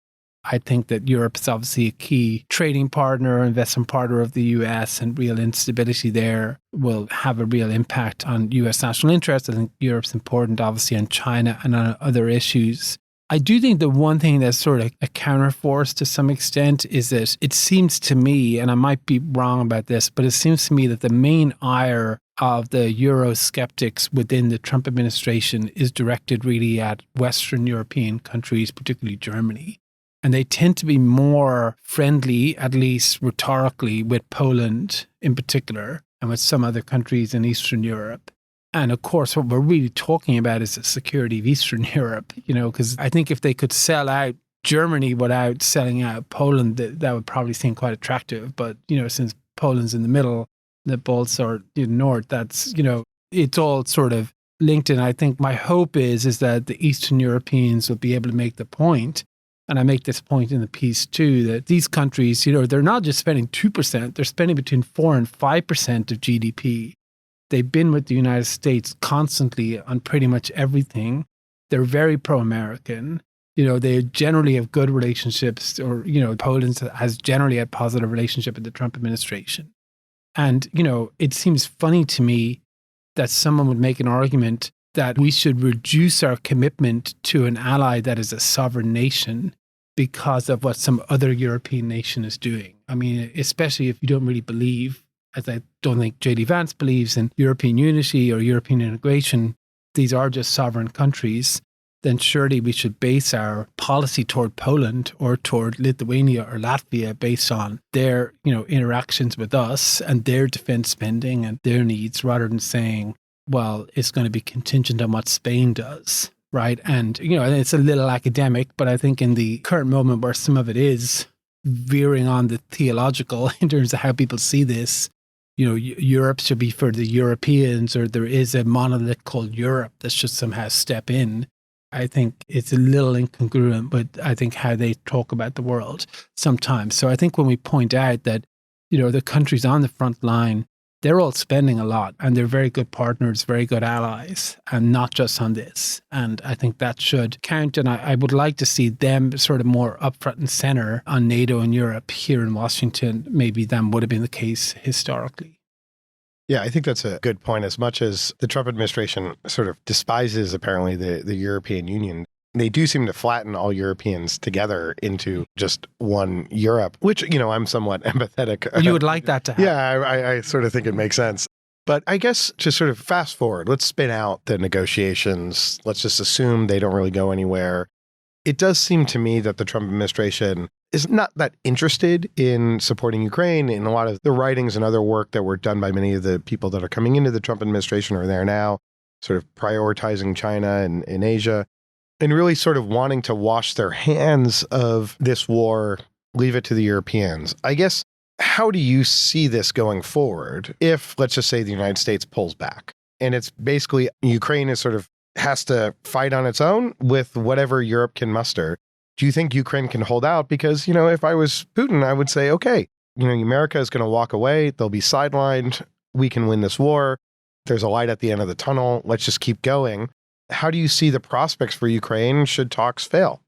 I think that Europe is obviously a key trading partner, investment partner of the US, and real instability there will have a real impact on US national interests. I think Europe's important, obviously, on China and on other issues. I do think the one thing that's sort of a counterforce to some extent is that it seems to me, and I might be wrong about this, but it seems to me that the main ire of the Eurosceptics within the Trump administration is directed really at Western European countries, particularly Germany. And they tend to be more friendly, at least rhetorically, with Poland in particular, and with some other countries in Eastern Europe. And of course, what we're really talking about is the security of Eastern Europe, because I think if they could sell out Germany without selling out Poland, that would probably seem quite attractive. But, since Poland's in the middle, the Balts are north, that's, it's all sort of linked in. I think my hope is that the Eastern Europeans will be able to make the point, and I make this point in the piece too, that these countries, they're not just spending 2%, they're spending between 4 and 5% of GDP. They've been with the United States constantly on pretty much everything. They're very pro-American. They generally have good relationships, or, Poland has generally had positive relationship with the Trump administration. And, it seems funny to me that someone would make an argument that we should reduce our commitment to an ally that is a sovereign nation because of what some other European nation is doing. I mean, especially if you don't really believe, as I don't think J.D. Vance believes, in European unity or European integration, these are just sovereign countries, then surely we should base our policy toward Poland or toward Lithuania or Latvia based on their, interactions with us and their defense spending and their needs, rather than saying, well, it's going to be contingent on what Spain does, right? And, it's a little academic, but I think in the current moment where some of it is veering on the theological in terms of how people see this, Europe should be for the Europeans, or there is a monolith called Europe that should somehow step in. I think it's a little incongruent with, I think, how they talk about the world sometimes. So I think when we point out that, the countries on the front line, they're all spending a lot and they're very good partners, very good allies, and not just on this. And I think that should count. And I would like to see them sort of more up front and center on NATO and Europe here in Washington, maybe than would have been the case historically. Yeah, I think that's a good point. As much as the Trump administration sort of despises, apparently, the European Union, they do seem to flatten all Europeans together into just one Europe, which, I'm somewhat empathetic. You would like that to happen. Yeah, I sort of think it makes sense. But I guess to sort of fast forward, let's spin out the negotiations. Let's just assume they don't really go anywhere. It does seem to me that the Trump administration is not that interested in supporting Ukraine. In a lot of the writings and other work that were done by many of the people that are coming into the Trump administration or there now, sort of prioritizing China and in Asia, and really sort of wanting to wash their hands of this war, leave it to the Europeans. I guess, how do you see this going forward if, let's just say, the United States pulls back? And it's basically Ukraine is sort of has to fight on its own with whatever Europe can muster. Do you think Ukraine can hold out? Because, if I was Putin, I would say, okay, America is going to walk away. They'll be sidelined. We can win this war. There's a light at the end of the tunnel. Let's just keep going. How do you see the prospects for Ukraine should talks fail?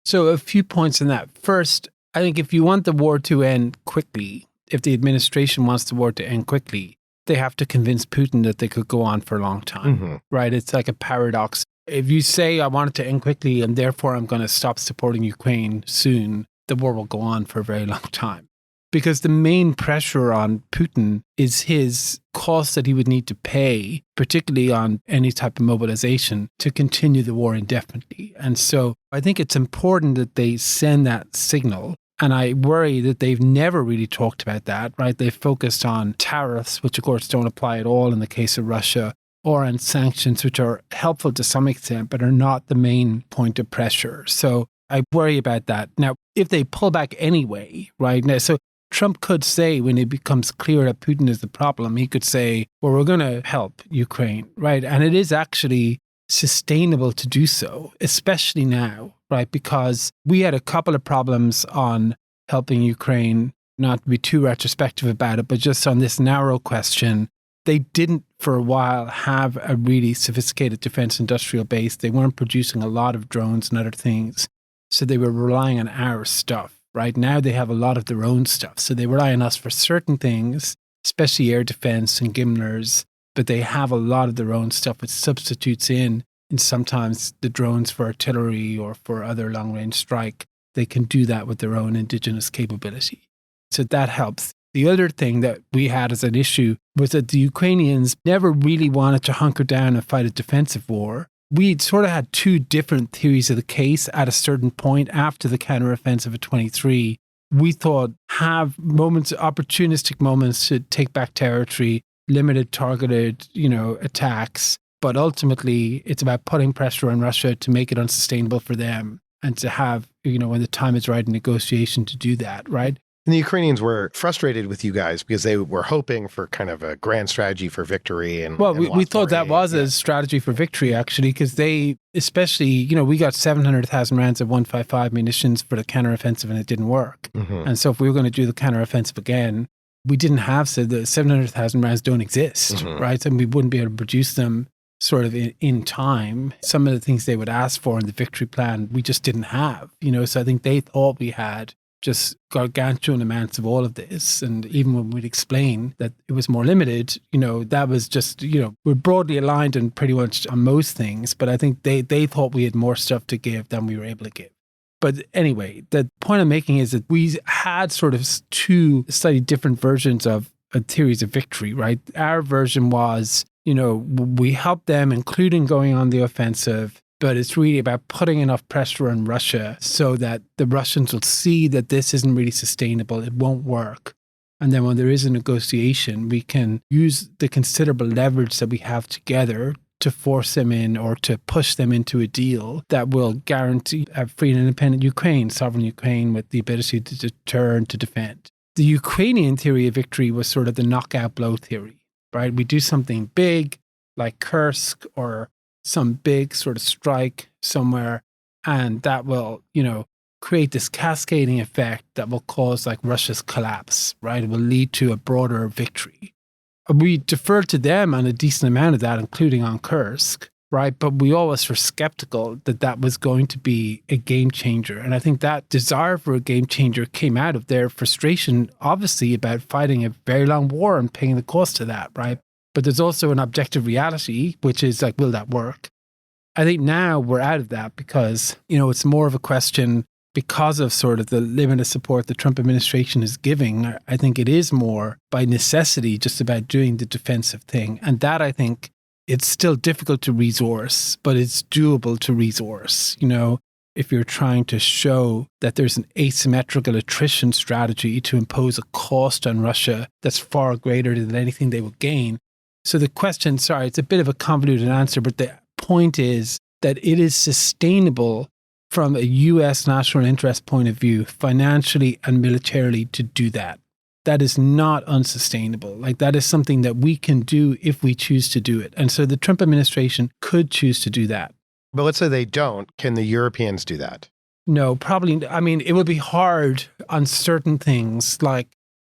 So a few points on that. First, I think if you want the war to end quickly, if the administration wants the war to end quickly, they have to convince Putin that they could go on for a long time, right? It's like a paradox. If you say, I want it to end quickly and therefore I'm going to stop supporting Ukraine soon, the war will go on for a very long time. Because the main pressure on Putin is his cost that he would need to pay, particularly on any type of mobilization, to continue the war indefinitely. And so I think it's important that they send that signal. And I worry that they've never really talked about that, right? They've focused on tariffs, which of course don't apply at all in the case of Russia, or on sanctions, which are helpful to some extent, but are not the main point of pressure. So I worry about that. Now, if they pull back anyway, right? Now, so Trump could say, when it becomes clear that Putin is the problem, he could say, well, we're going to help Ukraine, right? And it is actually sustainable to do so, especially now, right? Because we had a couple of problems on helping Ukraine, not to be too retrospective about it, but just on this narrow question. They didn't, for a while, have a really sophisticated defense industrial base. They weren't producing a lot of drones and other things. So they were relying on our stuff. Right now, they have a lot of their own stuff. So they rely on us for certain things, especially air defense and gimbalers, but they have a lot of their own stuff, which substitutes in sometimes the drones for artillery or for other long-range strike. They can do that with their own indigenous capability. So that helps. The other thing that we had as an issue was that the Ukrainians never really wanted to hunker down and fight a defensive war. We sort of had two different theories of the case at a certain point after the counteroffensive of 23. We thought have moments, opportunistic moments to take back territory, limited targeted, attacks. But ultimately, it's about putting pressure on Russia to make it unsustainable for them and to have, when the time is right, a negotiation to do that, right? And the Ukrainians were frustrated with you guys because they were hoping for kind of a grand strategy for victory. We thought that was a strategy for victory, actually, because they, especially, we got 700,000 rounds of 155 munitions for the counteroffensive and it didn't work. And so if we were going to do the counteroffensive again, we didn't have, so the 700,000 rounds don't exist, right? And we wouldn't be able to produce them sort of in time. Some of the things they would ask for in the victory plan, we just didn't have, so I think they thought we had just gargantuan amounts of all of this. And even when we'd explain that it was more limited, that was just, we're broadly aligned and pretty much on most things. But I think they thought we had more stuff to give than we were able to give. But anyway, the point I'm making is that we had sort of two slightly different versions of theories of victory, right? Our version was, we helped them, including going on the offensive. But it's really about putting enough pressure on Russia so that the Russians will see that this isn't really sustainable. It won't work. And then when there is a negotiation, we can use the considerable leverage that we have together to force them in or to push them into a deal that will guarantee a free and independent Ukraine, sovereign Ukraine with the ability to deter and to defend. The Ukrainian theory of victory was sort of the knockout blow theory, right? We do something big like Kursk or some big sort of strike somewhere, and that will, create this cascading effect that will cause like Russia's collapse, right? It will lead to a broader victory. We deferred to them on a decent amount of that, including on Kursk, right? But we always were skeptical that that was going to be a game changer. And I think that desire for a game changer came out of their frustration, obviously, about fighting a very long war and paying the cost of that, right? But there's also an objective reality, which is like, will that work? I think now we're out of that because, it's more of a question because of sort of the limited support the Trump administration is giving. I think it is more by necessity just about doing the defensive thing. And that, I think, it's still difficult to resource, but it's doable to resource. If you're trying to show that there's an asymmetrical attrition strategy to impose a cost on Russia that's far greater than anything they will gain. So the question, it's a bit of a convoluted answer, but the point is that it is sustainable from a U.S. national interest point of view, financially and militarily, to do that. That is not unsustainable. That is something that we can do if we choose to do it. And so the Trump administration could choose to do that. But let's say they don't. Can the Europeans do that? No, probably. I mean, it will be hard on certain things.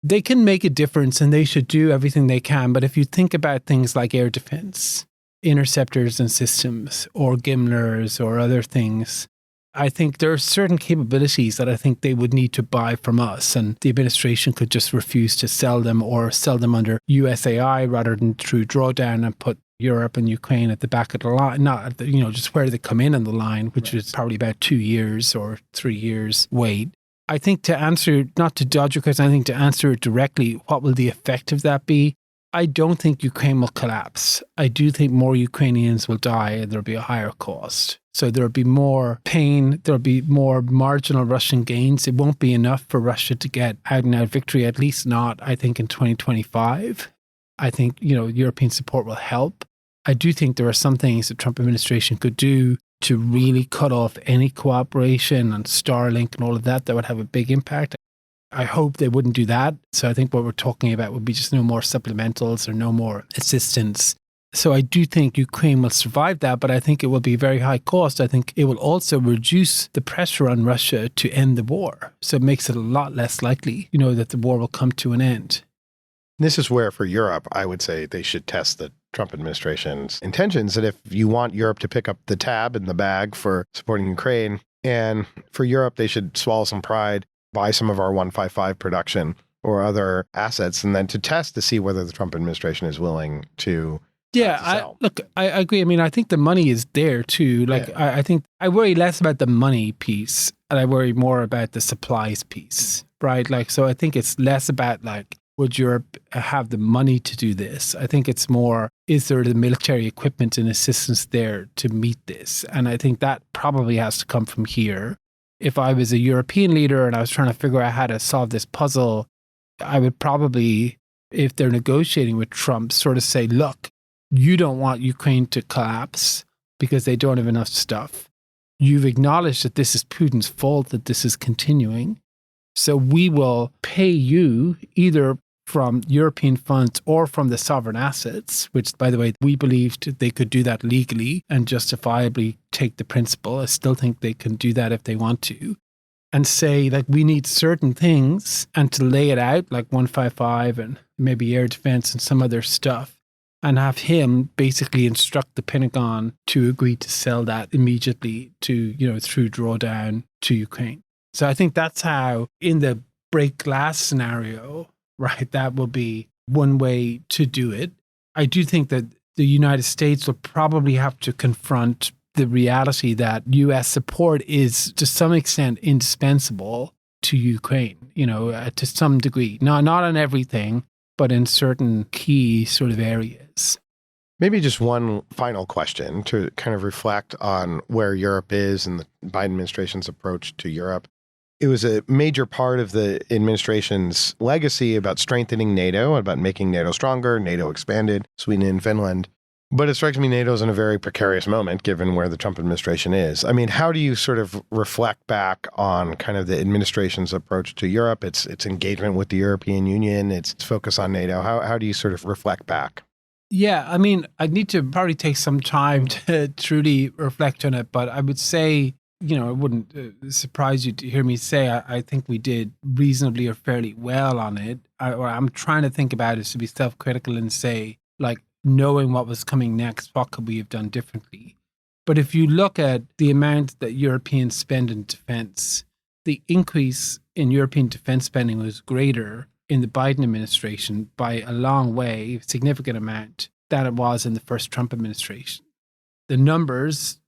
They can make a difference and they should do everything they can. But if you think about things like air defense, interceptors and systems, or gimlers or other things, I think there are certain capabilities that I think they would need to buy from us, and the administration could just refuse to sell them or sell them under USAI rather than through drawdown and put Europe and Ukraine at the back of the line, not at the, just where they come in on the line, which is probably about 2 years or 3 years wait. I think to answer, not to dodge your question, I think to answer it directly, what will the effect of that be? I don't think Ukraine will collapse. I do think more Ukrainians will die and there'll be a higher cost. So there'll be more pain, there'll be more marginal Russian gains. It won't be enough for Russia to get out and out victory, at least not, I think, in 2025. I think, European support will help. I do think there are some things the Trump administration could do to really cut off any cooperation and Starlink and all of that would have a big impact. I hope they wouldn't do that. So I think what we're talking about would be just no more supplementals or no more assistance. So I do think Ukraine will survive that, but I think it will be very high cost. I think it will also reduce the pressure on Russia to end the war. So it makes it a lot less likely, that the war will come to an end. This is where, for Europe, I would say they should test the Trump administration's intentions. That if you want Europe to pick up the tab in the bag for supporting Ukraine, and for Europe, they should swallow some pride, buy some of our 155 production or other assets, and then to test to see whether the Trump administration is willing to sell. I agree. I mean, I think the money is there too. I think I worry less about the money piece and I worry more about the supplies piece, right? So I think it's less about would Europe have the money to do this? I think it's more, is there the military equipment and assistance there to meet this? And I think that probably has to come from here. If I was a European leader and I was trying to figure out how to solve this puzzle, I would probably, if they're negotiating with Trump, sort of say, look, you don't want Ukraine to collapse because they don't have enough stuff. You've acknowledged that this is Putin's fault, that this is continuing. So we will pay you either from European funds or from the sovereign assets, which, by the way, we believed they could do that legally and justifiably take the principle. I still think they can do that if they want to. And say, we need certain things and to lay it out, like 155 and maybe air defense and some other stuff, and have him basically instruct the Pentagon to agree to sell that immediately to, through drawdown to Ukraine. So I think that's how, in the break glass scenario, right, that will be one way to do it. I do think that the United States will probably have to confront the reality that U.S. support is, to some extent, indispensable to Ukraine, to some degree. Not on everything, but in certain key sort of areas. Maybe just one final question to kind of reflect on where Europe is and the Biden administration's approach to Europe. It was a major part of the administration's legacy about strengthening NATO, about making NATO stronger. NATO expanded, Sweden and Finland. But it strikes me NATO's in a very precarious moment, given where the Trump administration is. I mean, how do you sort of reflect back on kind of the administration's approach to Europe, its engagement with the European Union, its focus on NATO? How do you sort of reflect back? Yeah, I mean, I'd need to probably take some time to truly reflect on it, but I would say, it wouldn't surprise you to hear me say I think we did reasonably or fairly well on it. I'm trying to think about it to be self-critical and say, knowing what was coming next, what could we have done differently? But if you look at the amount that Europeans spend in defense, the increase in European defense spending was greater in the Biden administration by a long way, significant amount, than it was in the first Trump administration. The numbers,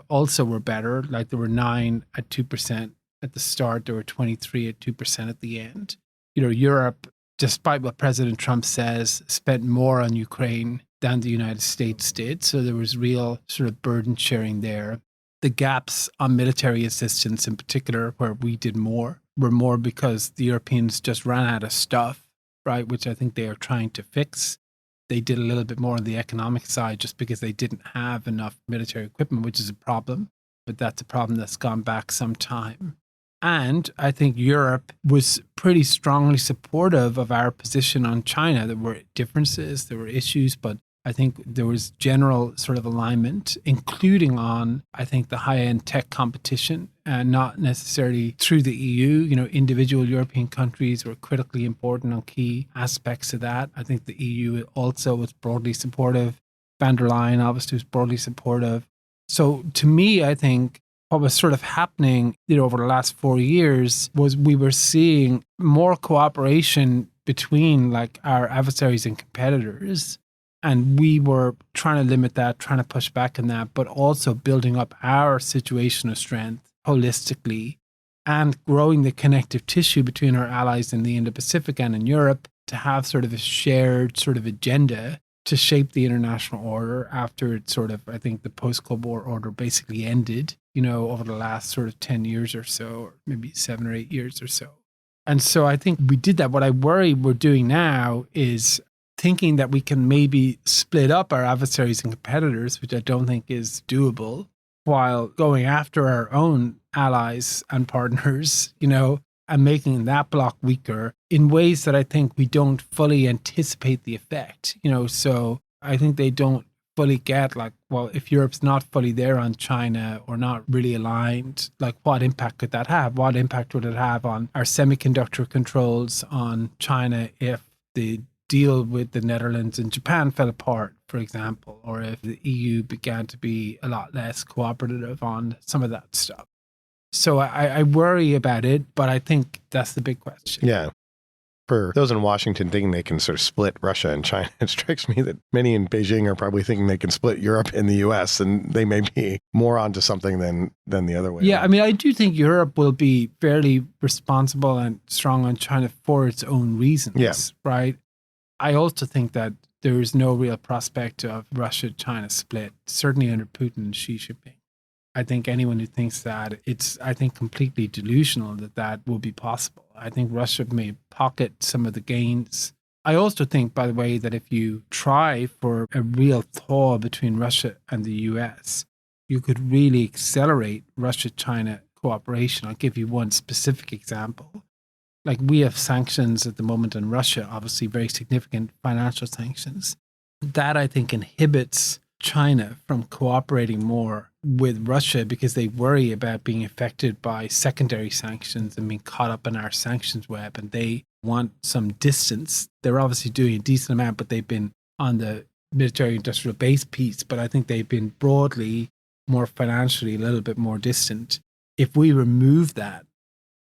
also were better. Like there were 9 at 2% at the start. There were 23 at 2% at the end. Europe, despite what President Trump says, spent more on Ukraine than the United States did. So there was real sort of burden sharing there. The gaps on military assistance in particular, where we did more, were more because the Europeans just ran out of stuff, right? Which I think they are trying to fix. They did a little bit more on the economic side just because they didn't have enough military equipment, which is a problem. But that's a problem that's gone back some time. And I think Europe was pretty strongly supportive of our position on China. There were differences, there were issues, but I think there was general sort of alignment, including on, I think, the high-end tech competition, and not necessarily through the EU. Individual European countries were critically important on key aspects of that. I think the EU also was broadly supportive. Van der Leyen obviously was broadly supportive. So to me, I think what was sort of happening, over the last 4 years was we were seeing more cooperation between like our adversaries and competitors. And we were trying to limit that, trying to push back on that, but also building up our situation of strength holistically and growing the connective tissue between our allies in the Indo-Pacific and in Europe to have sort of a shared sort of agenda to shape the international order after it sort of, I think, the post-Cold War order basically ended, over the last sort of 10 years or so, or maybe 7 or 8 years or so. And so I think we did that. What I worry we're doing now is thinking that we can maybe split up our adversaries and competitors, which I don't think is doable, while going after our own allies and partners, and making that bloc weaker in ways that I think we don't fully anticipate the effect, So I think they don't fully get if Europe's not fully there on China or not really aligned, what impact could that have? What impact would it have on our semiconductor controls on China if the deal with the Netherlands and Japan fell apart, for example, or if the EU began to be a lot less cooperative on some of that stuff. So I worry about it, but I think that's the big question. Yeah. For those in Washington thinking they can sort of split Russia and China, it strikes me that many in Beijing are probably thinking they can split Europe and the US, and they may be more onto something than the other way. Yeah, around. I mean, I do think Europe will be fairly responsible and strong on China for its own reasons, right? I also think that there is no real prospect of Russia-China split, certainly under Putin and Xi Jinping. I think anyone who thinks that, it's completely delusional that will be possible. I think Russia may pocket some of the gains. I also think, by the way, that if you try for a real thaw between Russia and the US, you could really accelerate Russia-China cooperation. I'll give you one specific example. We have sanctions at the moment on Russia, obviously very significant financial sanctions. That, I think, inhibits China from cooperating more with Russia because they worry about being affected by secondary sanctions and being caught up in our sanctions web, and they want some distance. They're obviously doing a decent amount, but they've been on the military industrial base piece, but I think they've been broadly more financially a little bit more distant. If we remove that,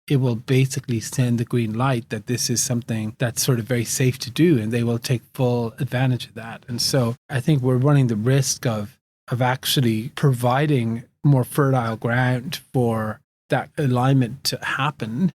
it will basically send the green light that this is something that's sort of very safe to do, and they will take full advantage of that. And so I think we're running the risk of actually providing more fertile ground for that alignment to happen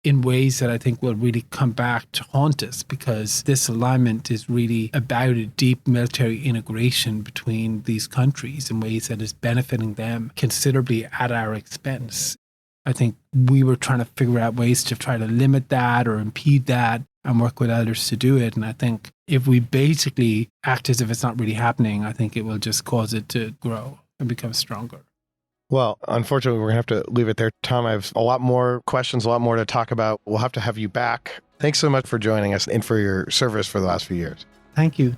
in ways that I think will really come back to haunt us, because this alignment is really about a deep military integration between these countries in ways that is benefiting them considerably at our expense. I think we were trying to figure out ways to try to limit that or impede that and work with others to do it. And I think if we basically act as if it's not really happening, I think it will just cause it to grow and become stronger. Well, unfortunately, we're going to have to leave it there. Tom, I have a lot more questions, a lot more to talk about. We'll have to have you back. Thanks so much for joining us and for your service for the last few years. Thank you.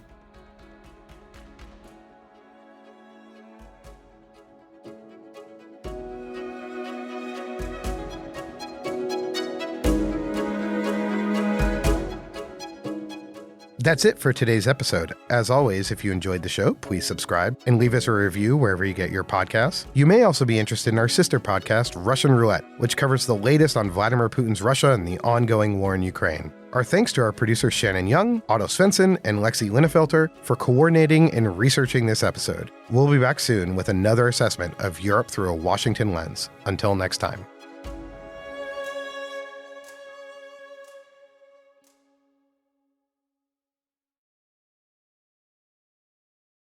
That's it for today's episode. As always, if you enjoyed the show, please subscribe and leave us a review wherever you get your podcasts. You may also be interested in our sister podcast, Russian Roulette, which covers the latest on Vladimir Putin's Russia and the ongoing war in Ukraine. Our thanks to our producer Shannon Young, Otto Svensson, and Lexi Linnefelter for coordinating and researching this episode. We'll be back soon with another assessment of Europe through a Washington lens. Until next time.